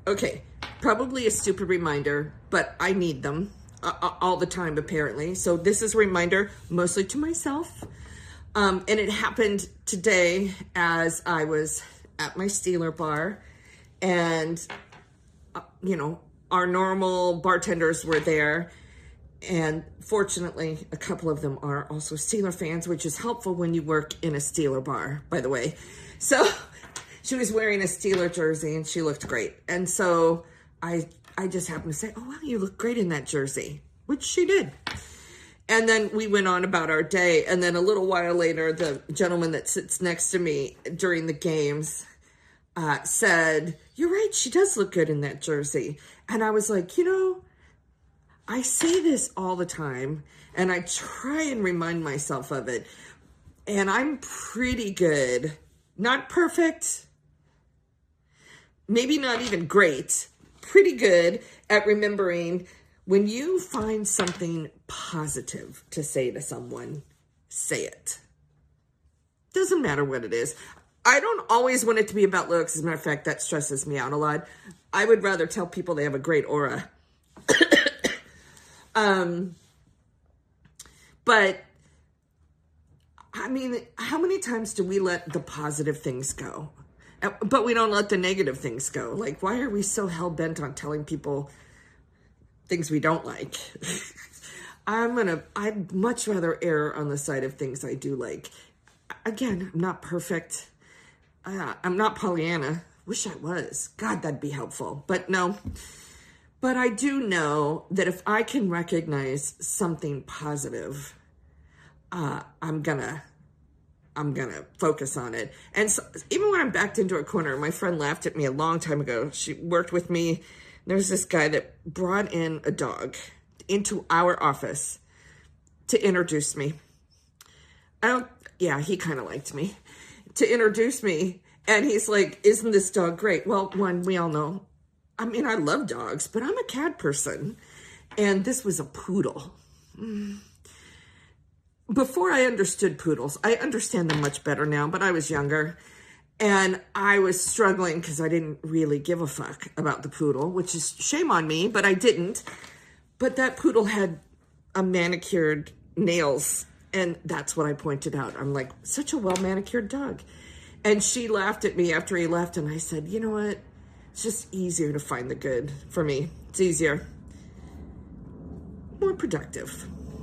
Okay, probably a stupid reminder, but I need them all the time, apparently. So this is a reminder mostly to myself. And it happened today as I was at my Steeler bar, and, our normal bartenders were there. And fortunately, a couple of them are also Steeler fans, which is helpful when you work in a Steeler bar, by the way. So she was wearing a Steeler jersey and she looked great. And so I just happened to say, oh, wow, you look great in that jersey, which she did. And then we went on about our day. And then a little while later, the gentleman that sits next to me during the games said, you're right, she does look good in that jersey. And I was like, I say this all the time, and I try and remind myself of it. And I'm pretty good, not perfect, maybe not even great, pretty good at remembering when you find something positive to say to someone, say it. Doesn't matter what it is. I don't always want it to be about looks. As a matter of fact, that stresses me out a lot. I would rather tell people they have a great aura. But I mean, how many times do we let the positive things go? But we don't let the negative things go. Like, why are we so hell-bent on telling people things we don't like? I'd much rather err on the side of things I do like. Again, I'm not perfect. I'm not Pollyanna. Wish I was. God, that'd be helpful. But no. But I do know that if I can recognize something positive, I'm gonna focus on it. And so, even when I'm backed into a corner, my friend laughed at me a long time ago. She worked with me. There's this guy that brought in a dog into our office to introduce me. He kind of liked me. To introduce me. And he's like, isn't this dog great? Well, one, we all know. I mean, I love dogs, but I'm a cat person. And this was a poodle. Before I understood poodles, I understand them much better now, but I was younger. And I was struggling because I didn't really give a fuck about the poodle, which is shame on me, but I didn't. But that poodle had a manicured nails. And that's what I pointed out. I'm like, such a well-manicured dog. And she laughed at me after he left. And I said, you know what? It's just easier to find the good for me. It's easier. More productive.